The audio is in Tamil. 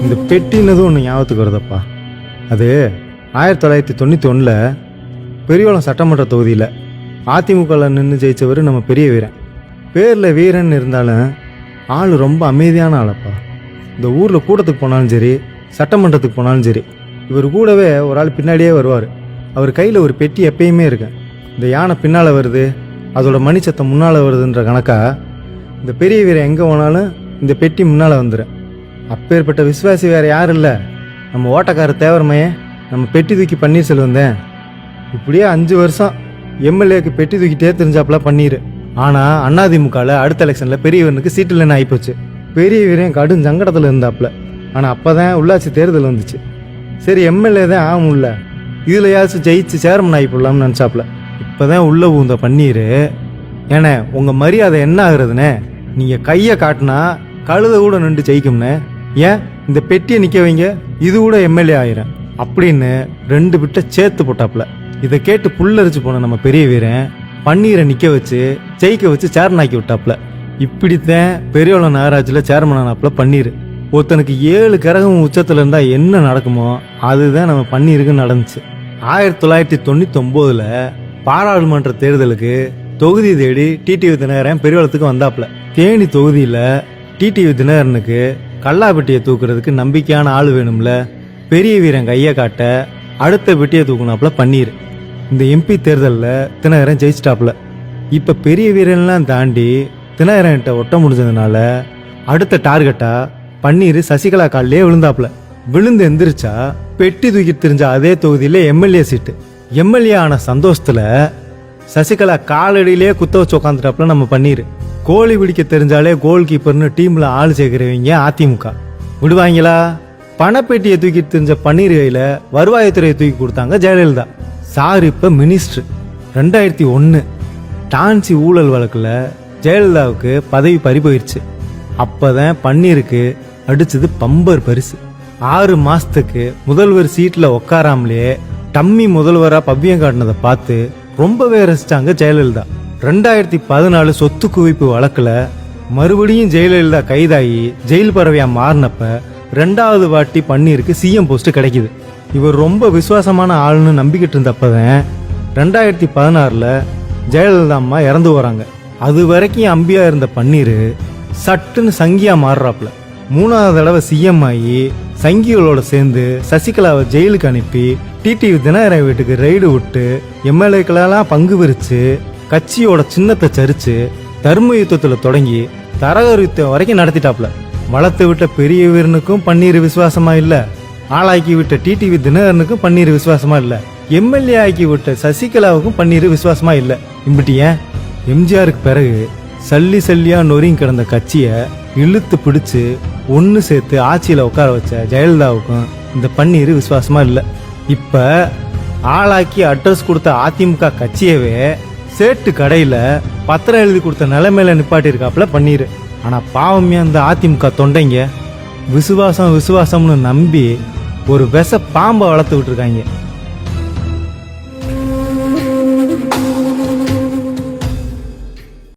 இந்த பெட்டின்னதும் ஒன்று ஞாபகத்துக்கு வருதப்பா. அது 1991 பெரியவளம் சட்டமன்ற தொகுதியில் அதிமுகவில் நின்று ஜெயித்தவர் நம்ம பெரிய வீரன். பேரில் வீரன் இருந்தாலும் ஆள் ரொம்ப அமைதியான ஆளப்பா. இந்த ஊரில் கூட்டத்துக்கு போனாலும் சரி, சட்டமன்றத்துக்கு போனாலும் சரி, இவர் கூடவே ஒரு ஆள் பின்னாடியே வருவார். அவர் கையில் ஒரு பெட்டி எப்பயுமே இருக்கு. இந்த யானை பின்னால் வருது, அதோட மணிச்சத்தம் முன்னால் வருதுன்ற கணக்கா இந்த பெரிய வீரன் எங்கே போனாலும் இந்த பெட்டி முன்னால் வந்துடும். அப்பேற்பட்ட விசுவாசி வேறு யாரும் இல்லை, நம்ம ஓட்டக்கார தேவரமையே நம்ம பெட்டி தூக்கி பன்னீர்செல்வம் தான். இப்படியே 5 வருஷம் எம்எல்ஏக்கு பெட்டி தூக்கிட்டே தெரிஞ்சாப்புல பன்னீர். ஆனால் அதிமுகவில் அடுத்த எலெக்ஷனில் பெரியவனுக்கு சீட்டு இல்லைன்னு ஆகிப்போச்சு. பெரிய வீரன் கடும் சங்கடத்தில் இருந்தாப்புல. ஆனால் அப்போ தான் உள்ளாட்சி தேர்தல் வந்துச்சு. சரி எம்எல்ஏ தான் ஆகும்ல, இதில் யாச்சும் ஜெயிச்சு சேர்மன் ஆகி போடலாம்னு நினச்சாப்புல. இப்போ தான் உள்ளே பூந்த பன்னீர், ஏன்னா உங்கள் மரியாதை என்ன ஆகுறதுனே, நீங்கள் கையை காட்டினா கழுத கூட நின்று ஜெயிக்கும்னே, ஏன் இந்த பெட்டியை நிற்க வைங்க, இது கூட எம்எல்ஏ ஆயிரும் அப்படின்னு 2 பிட்டை சேர்த்து போட்டாப்புல. இதை கேட்டு புல்லரிச்சு போன நம்ம பெரிய வீரன் பன்னீரை நிற்க வச்சு ஜெயிக்க வச்சு சேர்மன் ஆக்கி விட்டாப்புல. இப்படித்தான் பெரியவளம் நகராட்சியில் சேர்மன் ஆனாப்புல பன்னீர். ஒருத்தனுக்கு 7 கிரகம் உச்சத்தில் இருந்தால் என்ன நடக்குமோ அதுதான் நம்ம பன்னீருக்கு நடந்துச்சு. 1999 பாராளுமன்ற தேர்தலுக்கு தொகுதி தேடி டிடிவி தினகரன் பெரியவளத்துக்கு வந்தாப்புல. தேனி தொகுதியில் டிடிவி தினகரனுக்கு கல்லாப்பெட்டியை தூக்குறதுக்கு நம்பிக்கையான ஆள் வேணும்ல. பெரிய வீரன் கையை காட்ட அடுத்த பெட்டியை தூக்குனாப்புல பன்னீர். இந்த எம்பி தேர்தலில் தினகரன் ஜெயிச்சிட்டாப்புல. இப்போ பெரிய வீரன்லாம் தாண்டி தினகரன்கிட்ட ஒட்ட முடிஞ்சதுனால அடுத்த டார்கெட்டா பன்னீர் சசிகலா காலிலே விழுந்தாப்புல. விழுந்து எந்திரிச்சா பெட்டி தூக்கி தெரிஞ்ச அதே தொகுதியில எம்எல்ஏ சீட்டு. எம்எல்ஏ ஆன சந்தோஷத்துல சசிகலா காலடியிலே குத்த வச்சு உட்காந்துட்டாப்புல நம்ம பன்னீர். கோழி பிடிக்க தெரிஞ்சாலே கோல் கீப்பர்னு டீம்ல ஆள் சேர்க்கிறவங்க அதிமுக விடுவாங்களா? பணப்பேட்டியை தூக்கி தெரிஞ்ச பன்னீர் கையில வருவாய்த்துறையை தூக்கி கொடுத்தாங்க ஜெயலலிதா. சார் இப்ப மினிஸ்டர். 2001 டான்சி ஊழல் வழக்குல ஜெயலலிதாவுக்கு பதவி பறி போயிடுச்சு. அப்பதான் பன்னீருக்கு அடிச்சது பம்பர் பரிசு. 6 மாசத்துக்கு முதல்வர் சீட்ல உட்காராமலே டம்மி முதல்வரா பவ்யம் காட்டினதை பார்த்து ரொம்பவே ரசிச்சாங்க ஜெயலலிதா. 2014 சொத்து குவிப்பு வழக்குல மறுபடியும் ஜெயலலிதா கைதாகி ஜெயில் பறவையா மாறினப்ப 2வது வாட்டி பன்னீருக்கு சிஎம் போஸ்ட் கிடைக்குது. இவர் ரொம்ப விசுவாசமான ஆளுன்னு நம்பிக்கிட்டு இருந்தப்பதான் 2016 ஜெயலலிதா அம்மா இறந்து வராங்க. அது வரைக்கும் அம்பியா இருந்த பன்னீர் சட்டுன்னு சங்கியா மாறுறாப்புல. 3வது தடவை சிஎம் ஆகி சங்கிகளோட சேர்ந்து சசிகலாவை ஜெயிலுக்கு அனுப்பி டிடிவி தினகரன் வீட்டுக்கு ரெய்டு விட்டு எம்எல்ஏக்களெல்லாம் பங்கு பிரிச்சு கட்சியோட சின்னத்தை சரிச்சு தர்ம யுத்தத்தில் தொடங்கி தரகர் யுத்தம் வரைக்கும் நடத்திட்டாப்புல. வளர்த்து விட்ட பெரிய வீரனுக்கும் பன்னீர் விசுவாசமா இல்ல, ஆளாக்கி விட்ட டிடிவி தினகரனுக்கும் பன்னீர் விசுவாசமா இல்ல, எம்எல்ஏ ஆக்கி விட்ட சசிகலாவுக்கும் பன்னீர் விசுவாசமா இல்ல. இம்பிட்டி ஏன் எம்ஜிஆருக்கு பிறகு சல்லி சல்லியா நொறுங்கி கிடந்த கட்சியை இழுத்து பிடிச்சு ஒன்று சேர்த்து ஆட்சியில் உட்கார வச்ச ஜெயலலிதாவுக்கும் இந்த பன்னீர் விசுவாசமா இல்லை. இப்போ ஆளாக்கி அட்ரஸ் கொடுத்த அதிமுக கட்சியவே சேட்டு கடையில் பத்திரம் எழுதி கொடுத்த நிலைமையில நிப்பாட்டி இருக்காப்புல பன்னீர். ஆனால் பாவமே அந்த அதிமுக தொண்டைங்க விசுவாசம்னு நம்பி ஒரு விஷ பாம்பை வளர்த்து விட்டுருக்காங்க.